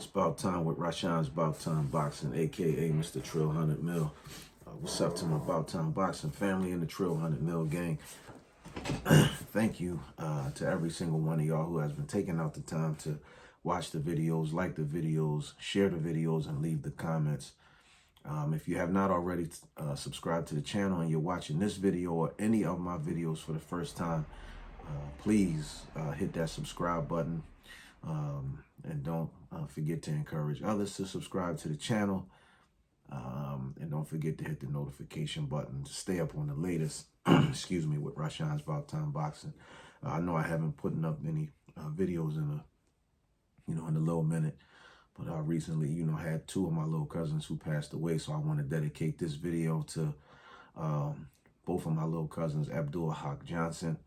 It's about time with Rashan's About Time Boxing, aka Mr. Trill 100 Mil. What's up to my About Time Boxing family and the Trill 100 Mil gang? Thank you to every single one of y'all who has been taking out the time to watch the videos, like the videos, share the videos, and leave the comments. If you have not already subscribed to the channel and you're watching this video or any of my videos for the first time, please hit that subscribe button. And don't forget to encourage others to subscribe to the channel. And don't forget to hit the notification button to stay up on the latest, excuse me, with Rashan's About Time Boxing. I know I haven't put up any videos in a little minute, but I recently, had two of my little cousins who passed away. So I want to dedicate this video to both of my little cousins, Abdul Haq Johnson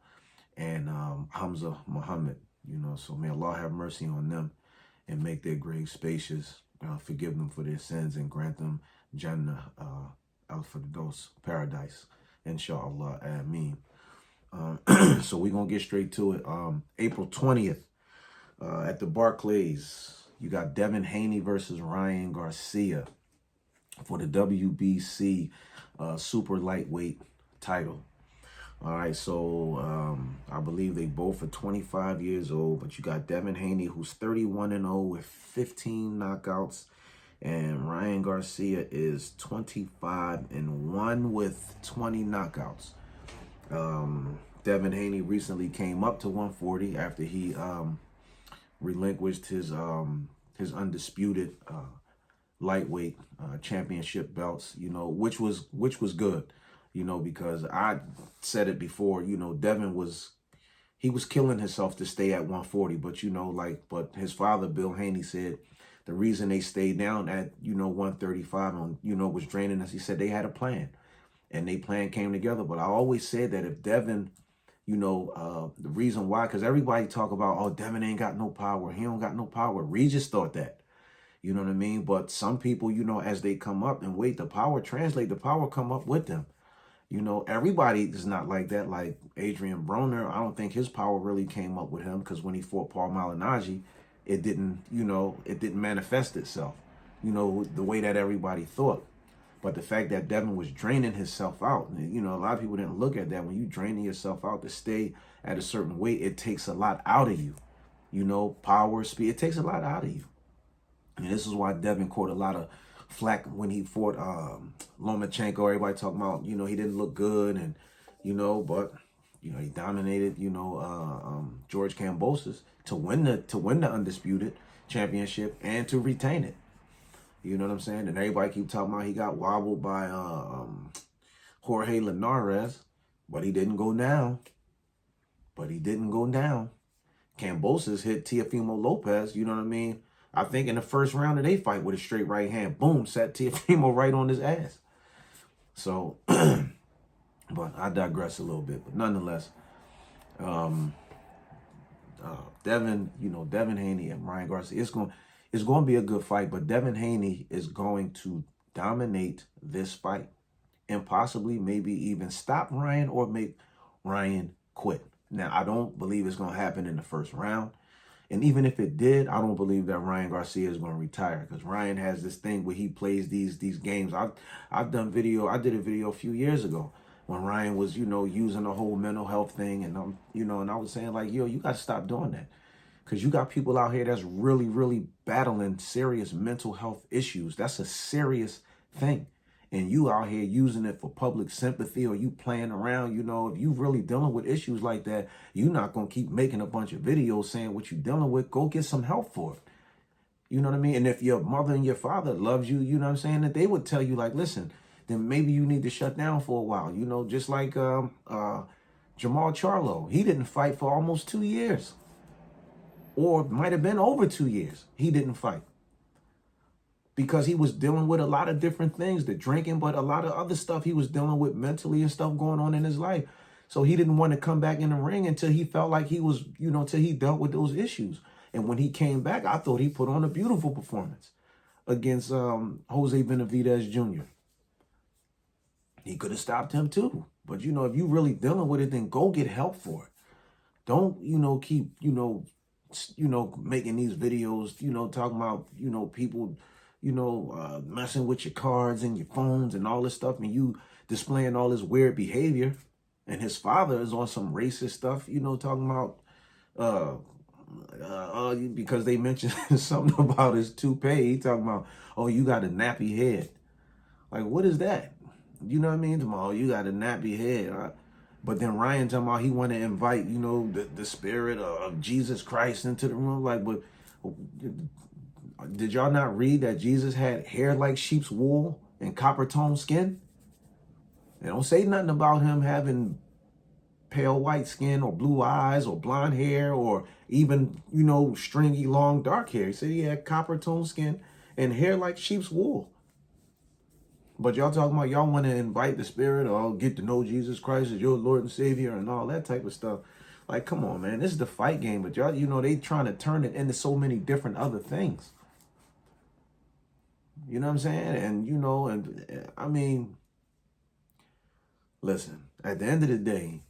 and Hamza Muhammad. So may Allah have mercy on them and make their graves spacious, forgive them for their sins, and grant them Jannah, Al-Firdaus, paradise, inshallah, ameen. So we're going to get straight to it. April 20th at the Barclays, you got Devin Haney versus Ryan Garcia for the WBC super lightweight title. All right, so I believe they both are 25 years old, but you got Devin Haney, who's 31-0 with 15 knockouts, and Ryan Garcia is 25-1 with 20 knockouts. Devin Haney recently came up to 140 after he relinquished his undisputed lightweight championship belts, which was good. Because I said it before, Devin was killing himself to stay at 140. But, but his father, Bill Haney, said the reason they stayed down at, 135 on, was draining us. He said they had a plan and they plan came together. But I always said that if Devin, the reason why, because everybody talk about, oh, Devin ain't got no power. He don't got no power. Regis thought that. You know what I mean? But some people, as they come up and wait, the power come up with them. Everybody is not like that. Like Adrian Broner, I don't think his power really came up with him, because when he fought Paul Malignaggi, it didn't manifest itself, the way that everybody thought. But the fact that Devin was draining himself out, a lot of people didn't look at that. When you draining yourself out to stay at a certain weight, it takes a lot out of you, power, speed, it takes a lot out of you. And this is why Devin caught a lot of flack when he fought Lomachenko. Everybody talking about, he didn't look good, and but he dominated George Kambosos to win the undisputed championship and to retain it. You know what I'm saying? And everybody keep talking about he got wobbled by Jorge Linares, but he didn't go down. Kambosos hit Teofimo Lopez, you know what I mean? I think in the first round of their fight with a straight right hand, boom, set Teofimo right on his ass. So, but I digress a little bit. But nonetheless, Devin Haney and Ryan Garcia, it's going to be a good fight. But Devin Haney is going to dominate this fight and possibly maybe even stop Ryan or make Ryan quit. Now, I don't believe it's going to happen in the first round. And even if it did, I don't believe that Ryan Garcia is going to retire, because Ryan has this thing where he plays these games. I did a video a few years ago when Ryan was, using the whole mental health thing. And, and I was saying like, yo, you got to stop doing that, because you got people out here that's really, really battling serious mental health issues. That's a serious thing. And you out here using it for public sympathy, or you playing around, if you really dealing with issues like that, you're not going to keep making a bunch of videos saying what you're dealing with. Go get some help for it. You know what I mean? And if your mother and your father loves you, you know what I'm saying, that they would tell you like, listen, then maybe you need to shut down for a while. Just like Jamal Charlo. He didn't fight for almost 2 years, or might have been over 2 years. He didn't fight, because he was dealing with a lot of different things, the drinking, but a lot of other stuff he was dealing with mentally and stuff going on in his life. So he didn't want to come back in the ring until he felt like he was, till he dealt with those issues. And when he came back, I thought he put on a beautiful performance against Jose Benavidez Jr. He could have stopped him too. But, if you really dealing with it, then go get help for it. Don't, keep, you know, making these videos, you know, talking about, you know, people, you know, messing with your cards and your phones and all this stuff, and you displaying all this weird behavior. And his father is on some racist stuff, you know, talking about, because they mentioned something about his toupee. He talking about, oh, you got a nappy head. Like, what is that? You know what I mean? Tomorrow, you got a nappy head. But then Ryan talking about he want to invite, you know, the spirit of Jesus Christ into the room. Like, but did y'all not read that Jesus had hair like sheep's wool and copper tone skin? They don't say nothing about him having pale white skin or blue eyes or blonde hair or even, you know, stringy, long, dark hair. He said he had copper tone skin and hair like sheep's wool. But y'all talking about y'all want to invite the spirit or get to know Jesus Christ as your Lord and Savior and all that type of stuff. Like, come on, man. This is the fight game. But y'all, you know, they trying to turn it into so many different other things. You know what I'm saying? And, you know, and I mean, listen, at the end of the day,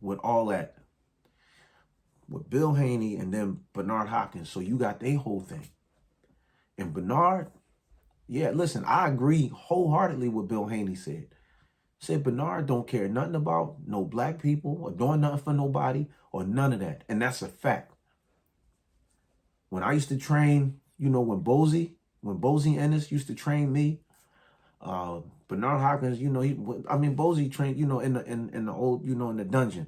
with all that, with Bill Haney and then Bernard Hopkins, so you got their whole thing. And Bernard, yeah, listen, I agree wholeheartedly with Bill Haney said. Said Bernard don't care nothing about no black people or doing nothing for nobody or none of that. And that's a fact. When I used to train, you know, when Bozy Ennis used to train me, Bernard Hopkins, you know, Bozy trained, you know, in the old, you know, in the dungeon.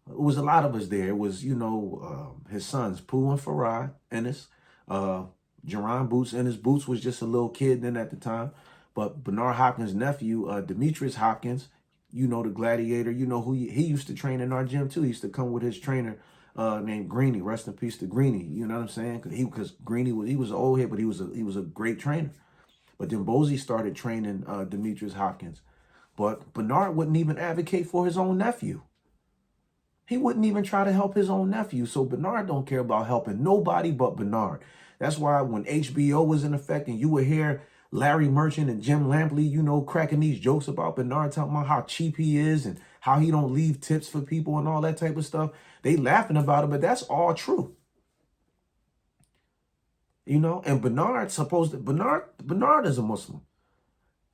It was a lot of us there. It was, you know, his sons, Pooh and Farah Ennis, Jerron Boots Ennis. Boots was just a little kid then at the time. But Bernard Hopkins' nephew, Demetrius Hopkins, you know, the gladiator, you know, who he used to train in our gym too. He used to come with his trainer named Greeny. Rest in peace to Greeny. You know what I'm saying? Because Greeny was an old head, but he was a great trainer. But then Bozy started training Demetrius Hopkins. But Bernard wouldn't even advocate for his own nephew. He wouldn't even try to help his own nephew. So Bernard don't care about helping nobody but Bernard. That's why when HBO was in effect and you would hear Larry Merchant and Jim Lampley, you know, cracking these jokes about Bernard, talking about how cheap he is and how he don't leave tips for people and all that type of stuff. They laughing about it, but that's all true. You know, and Bernard is a Muslim.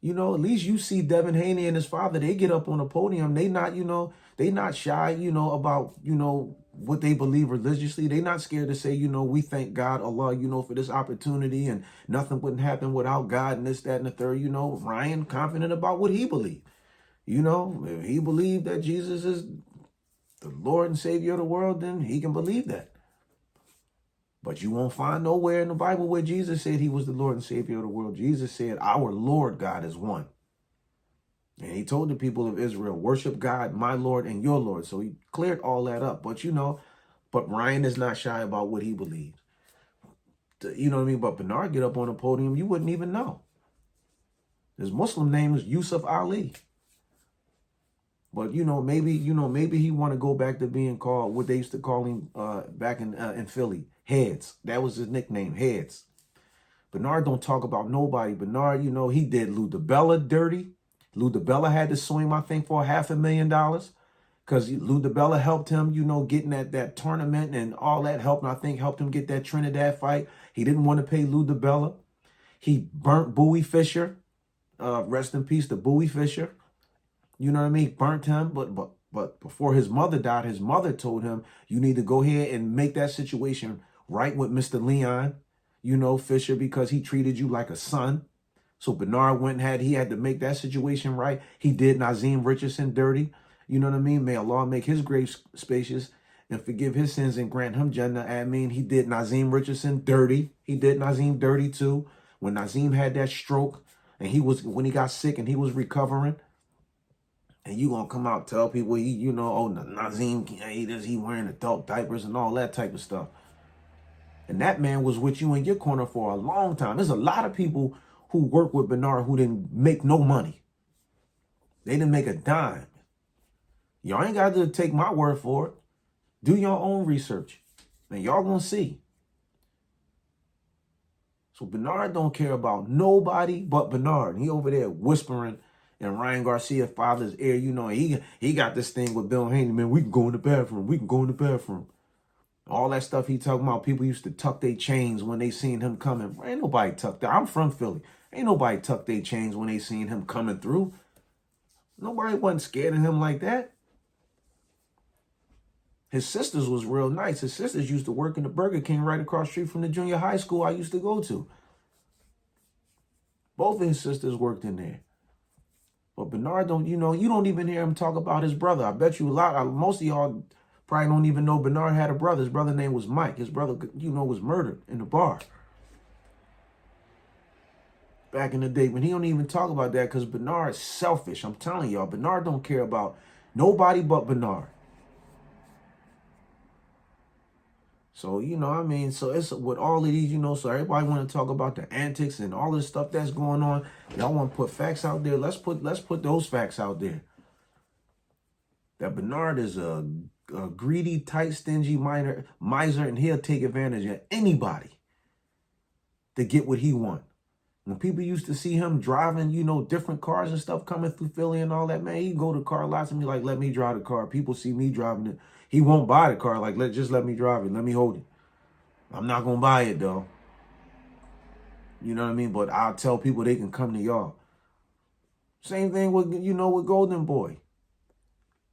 You know, at least you see Devin Haney and his father, they get up on a podium. They not, you know, they not shy, you know, about, you know, what they believe religiously. They not scared to say, you know, we thank God, Allah, you know, for this opportunity and nothing wouldn't happen without God and this, that, and the third. You know, Ryan confident about what he believed. You know, if he believed that Jesus is the Lord and Savior of the world, then he can believe that. But you won't find nowhere in the Bible where Jesus said he was the Lord and Savior of the world. Jesus said, our Lord God is one. And he told the people of Israel, worship God, my Lord and your Lord. So he cleared all that up. But, you know, but Ryan is not shy about what he believes. You know what I mean? But Bernard get up on the podium, you wouldn't even know. His Muslim name is Yusuf Ali. But, you know, maybe he want to go back to being called what they used to call him back in Philly, Heads. That was his nickname, Heads. Bernard don't talk about nobody. Bernard, you know, he did Lou DiBella dirty. Lou DiBella had to sue him, I think, for $500,000 because Lou DiBella helped him, you know, getting that tournament and all that helped. I think helped him get that Trinidad fight. He didn't want to pay Lou DiBella. He burnt Bowie Fisher. Rest in peace to Bowie Fisher. You know what I mean? Burnt him, but before his mother died, his mother told him, you need to go ahead and make that situation right with Mr. Leon, you know, Fisher, because he treated you like a son. So Bernard went and he had to make that situation right. He did Nazim Richardson dirty. You know what I mean? May Allah make his grave spacious and forgive his sins and grant him Jannah. I mean, he did Nazim Richardson dirty. He did Nazim dirty too. When Nazim had that stroke and when he got sick and he was recovering. And you gonna come out tell people you know, oh, Nazim, he wearing adult diapers and all that type of stuff. And that man was with you in your corner for a long time. There's a lot of people who work with Bernard who didn't make no money. They didn't make a dime. Y'all ain't got to take my word for it. Do your own research. And y'all gonna see. So Bernard don't care about nobody but Bernard. He over there whispering in Ryan Garcia's father's ear, you know, he got this thing with Bill Haney, man, we can go in the bathroom. We can go in the bathroom. All that stuff he talking about, people used to tuck their chains when they seen him coming. Ain't nobody tucked that. I'm from Philly. Ain't nobody tucked their chains when they seen him coming through. Nobody wasn't scared of him like that. His sisters was real nice. His sisters used to work in the Burger King right across the street from the junior high school I used to go to. Both of his sisters worked in there. But Bernard don't, you don't even hear him talk about his brother. I bet you most of y'all probably don't even know Bernard had a brother. His brother's name was Mike. His brother, was murdered in the bar back in the day. But he don't even talk about that because Bernard's selfish. I'm telling y'all, Bernard don't care about nobody but Bernard. So, so it's with all of these, so everybody want to talk about the antics and all this stuff that's going on. Y'all want to put facts out there. Let's put those facts out there. That Bernard is a greedy, tight, stingy miser, and he'll take advantage of anybody to get what he wants. When people used to see him driving, different cars and stuff coming through Philly and all that, man, he'd go to car lots and be like, let me drive the car. People see me driving it. He won't buy the car. Like, just let me drive it. Let me hold it. I'm not going to buy it, though. You know what I mean? But I'll tell people they can come to y'all. Same thing with, with Golden Boy.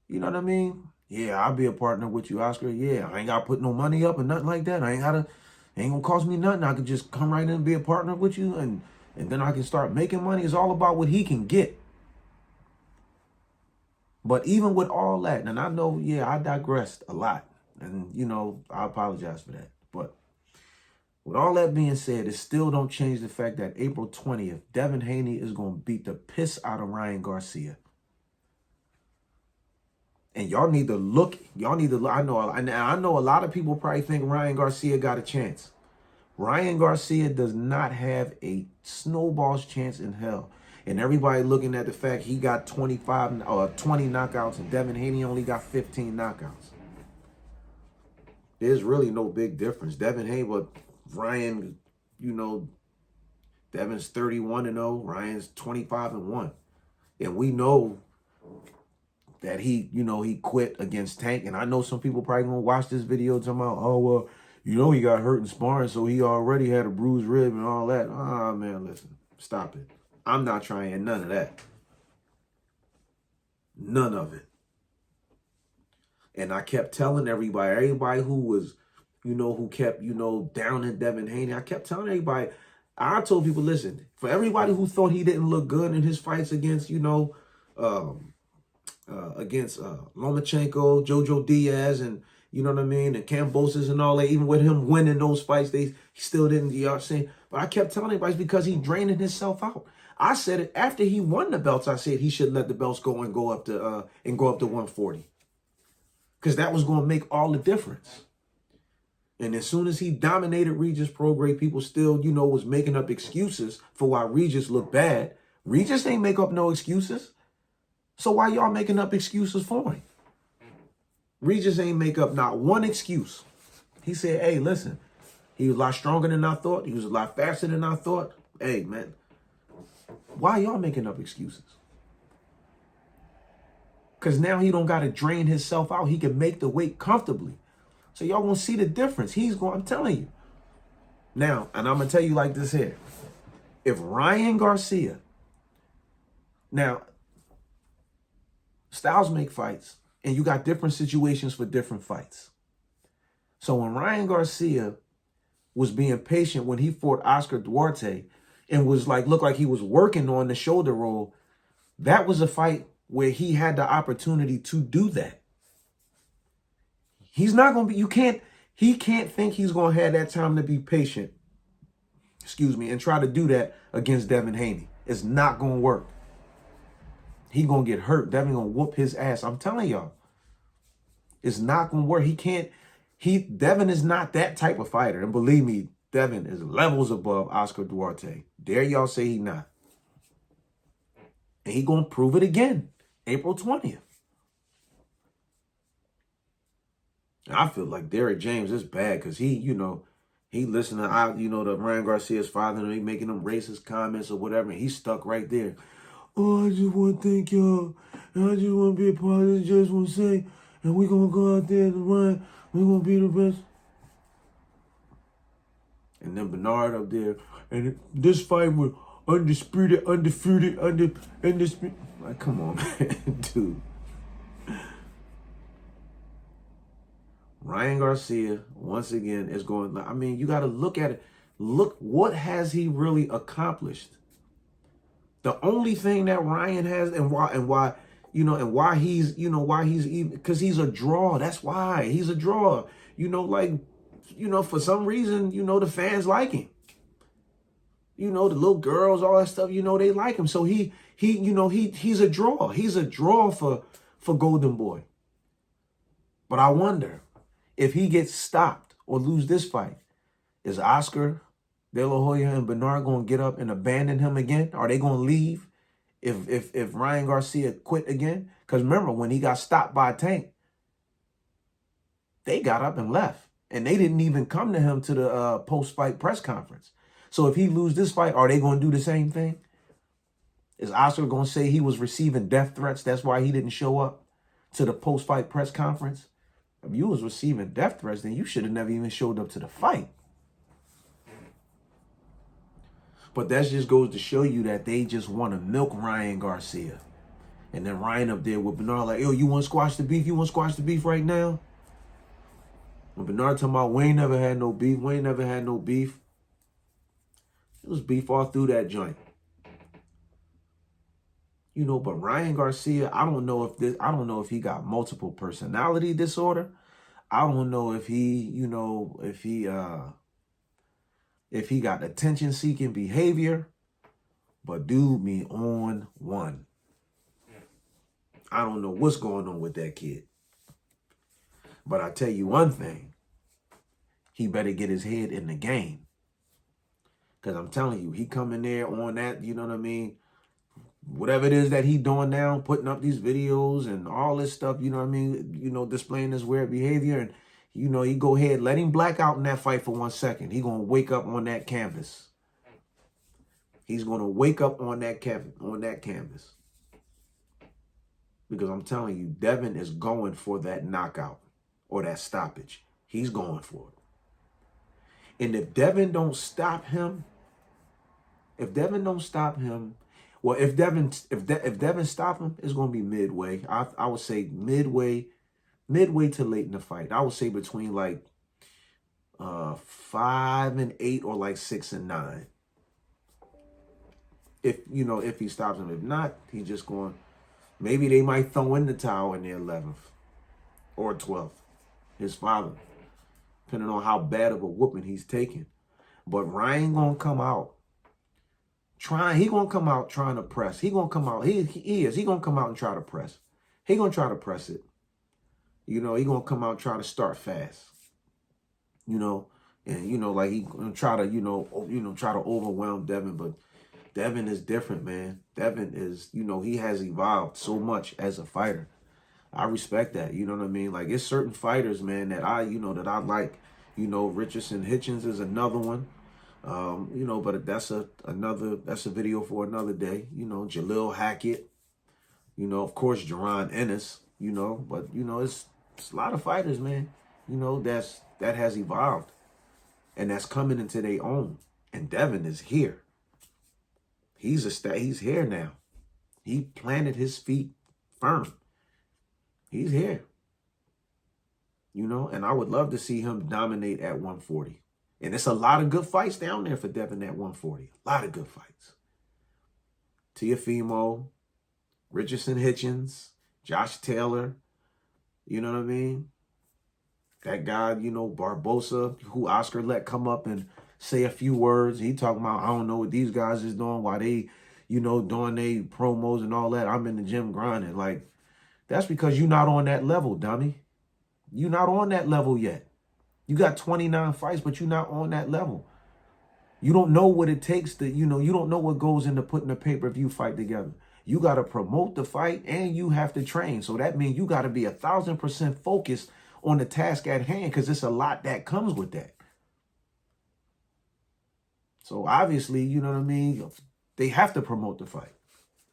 You know what I mean? Yeah, I'll be a partner with you, Oscar. Yeah, I ain't got to put no money up or nothing like that. Ain't going to cost me nothing. I could just come right in and be a partner with you, and then I can start making money. It's all about what he can get. But even with all that, and I know, I digressed a lot. And, I apologize for that. But with all that being said, it still don't change the fact that April 20th, Devin Haney is going to beat the piss out of Ryan Garcia. And y'all need to look. I know a lot of people probably think Ryan Garcia got a chance. Ryan Garcia does not have a snowball's chance in hell. And everybody looking at the fact he got 20 knockouts and Devin Haney only got 15 knockouts. There's really no big difference. Devin Haney, but Ryan, Devin's 31-0, Ryan's 25-1. And we know that he quit against Tank. And I know some people probably gonna watch this video talking about, oh, well, he got hurt in sparring, so he already had a bruised rib and all that. Ah, man, listen, stop it. I'm not trying none of that. None of it. And I kept telling everybody who was, who kept, down in Devin Haney, I kept telling everybody, I told people, listen, for everybody who thought he didn't look good in his fights against, against Lomachenko, Jojo Diaz, and you know what I mean, and Cambosis and all that, even with him winning those fights, he still didn't, you know what I'm saying? But I kept telling everybody it's because he draining himself out. I said it after he won the belts. I said he should let the belts go and go up to 140, because that was going to make all the difference. And as soon as he dominated Regis Prograis, people still, was making up excuses for why Regis looked bad. Regis ain't make up no excuses. So why y'all making up excuses for him? Regis ain't make up not one excuse. He said, hey, listen, he was a lot stronger than I thought. He was a lot faster than I thought. Hey, man, why y'all making up excuses? Because now he don't got to drain himself out. He can make the weight comfortably. So y'all gonna see the difference. I'm telling you. Now, and I'm gonna tell you like this here. If Ryan Garcia, now, styles make fights, and you got different situations for different fights. So when Ryan Garcia was being patient when he fought Oscar Duarte and was looked like he was working on the shoulder roll, that was a fight where he had the opportunity to do that. He's not going to be, he can't think he's going to have that time to be patient, and try to do that against Devin Haney. It's not going to work. He going to get hurt. Devin going to whoop his ass. I'm telling y'all. It's not going to work. Devin is not that type of fighter. And believe me, Devin is levels above Oscar Duarte. Dare y'all say he not. And he going to prove it again, April 20th. I feel like Derek James is bad because he listening to, to Ryan Garcia's father and he making them racist comments or whatever. And he's stuck right there. Oh, I just want to thank y'all. And I just want to be a part of this. Just want to say, and we're going to go out there and run. We're going to be the best. And then Bernard up there. And this fight was undisputed. Like, come on, man, dude. Ryan Garcia, once again, is going, I mean, you got to look at it. Look, what has he really accomplished? The only thing that Ryan has, and why he's, why he's even, because he's a draw. That's why he's a draw. For some reason, the fans like him. The little girls, all that stuff, they like him. So he's a draw. He's a draw for Golden Boy. But I wonder if he gets stopped or lose this fight, is Oscar De La Hoya and Bernard going to get up and abandon him again? Are they going to leave if Ryan Garcia quit again? Because remember, when he got stopped by Tank, they got up and left. And they didn't even come to him to the post-fight press conference. So if he lose this fight, are they going to do the same thing? Is Oscar going to say he was receiving death threats? That's why he didn't show up to the post-fight press conference? If you was receiving death threats, then you should have never even showed up to the fight. But that just goes to show you that they just want to milk Ryan Garcia. And then Ryan up there with Bernard like, yo, you want to squash the beef? You want to squash the beef right now? When Bernard talking about, we ain't never had no beef. We ain't never had no beef. It was beef all through that joint. But Ryan Garcia, I don't know if he got multiple personality disorder. I don't know if he got attention-seeking behavior. But dude, me on one. I don't know what's going on with that kid. But I tell you one thing. He better get his head in the game. Because I'm telling you, he coming there on that, you know what I mean? Whatever it is that he doing now, putting up these videos and all this stuff, you know what I mean? Displaying this weird behavior. And, he go ahead, let him black out in that fight for 1 second. He going to wake up on that canvas. He's going to wake up on that canvas. Because I'm telling you, Devin is going for that knockout or that stoppage. He's going for it. And if Devin don't stop him, well, if Devin stop him, it's going to be midway. I would say midway to late in the fight. I would say between like 5 and 8 or like 6 and 9. If he stops him. If not, he's just going, maybe they might throw in the towel in the 11th or 12th. His father. Depending on how bad of a whooping he's taking. But Ryan gonna come out he gonna come out trying to press. He gonna come out, he gonna come out and try to press. He gonna try to press it. He gonna come out and try to start fast. And like he gonna try to, try to overwhelm Devin, but Devin is different, man. Devin is, he has evolved so much as a fighter. I respect that. You know what I mean? Like, it's certain fighters, man, that I like. Richardson Hitchens is another one. But that's a video for another day. Jalil Hackett. Of course, Jaron Ennis. But it's a lot of fighters, man. That has evolved, and that's coming into their own. And Devin is here. He's here now. He planted his feet firm. He's here. And I would love to see him dominate at 140. And it's a lot of good fights down there for Devin at 140. A lot of good fights. Teofimo, Richardson Hitchens, Josh Taylor. You know what I mean? That guy, Barbosa, who Oscar let come up and say a few words. He talking about, I don't know what these guys is doing, why they, doing their promos and all that. I'm in the gym grinding. Like, that's because you're not on that level, dummy. You're not on that level yet. You got 29 fights, but you're not on that level. You don't know what it takes to, you don't know what goes into putting a pay-per-view fight together. You got to promote the fight and you have to train. So that means you got to be 1,000% focused on the task at hand, because it's a lot that comes with that. So obviously, you know what I mean? They have to promote the fight.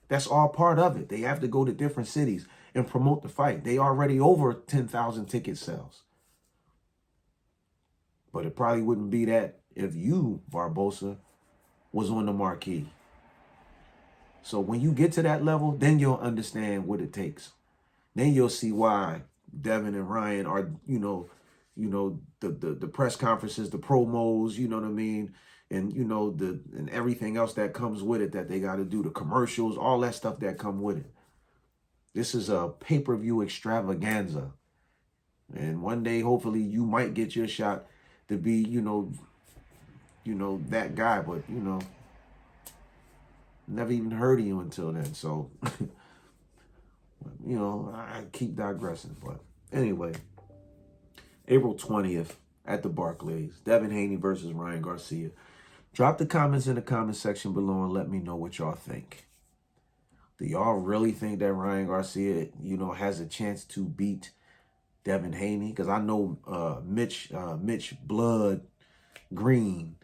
That's all part of it. They have to go to different cities and promote the fight. They already over 10,000 ticket sales. But it probably wouldn't be that if you, Barbosa, was on the marquee. So when you get to that level, then you'll understand what it takes. Then you'll see why Devin and Ryan are, the press conferences, the promos, you know what I mean? And, and everything else that comes with it that they got to do, the commercials, all that stuff that come with it. This is a pay-per-view extravaganza. And one day, hopefully, you might get your shot to be, that guy. But, never even heard of you until then. So, I keep digressing. But anyway, April 20th at the Barclays, Devin Haney versus Ryan Garcia. Drop the comments in the comment section below and let me know what y'all think. Do y'all really think that Ryan Garcia, has a chance to beat Devin Haney? Because I know Mitch Blood Green,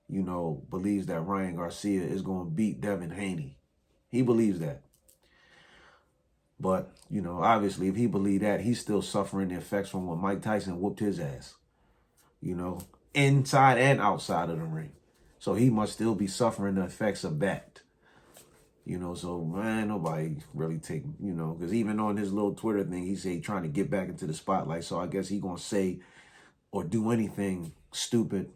believes that Ryan Garcia is going to beat Devin Haney. He believes that. But, obviously, if he believed that, he's still suffering the effects from when Mike Tyson whooped his ass, inside and outside of the ring. So he must still be suffering the effects of that. So, man, nobody really take, because even on his little Twitter thing, he said he's trying to get back into the spotlight. So I guess he going to say or do anything stupid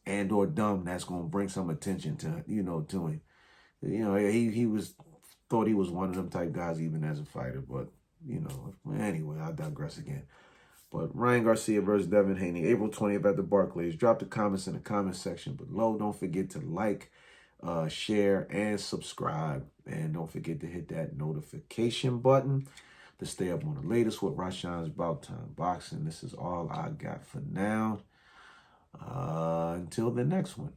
and or dumb that's going to bring some attention to, to him. He thought he was one of them type guys even as a fighter. But, anyway, I digress again. But Ryan Garcia versus Devin Haney, April 20th at the Barclays. Drop the comments in the comment section below. Don't forget to like, share, and subscribe. And don't forget to hit that notification button to stay up on the latest with Rashan's About Time Boxing. This is all I got for now. Until the next one.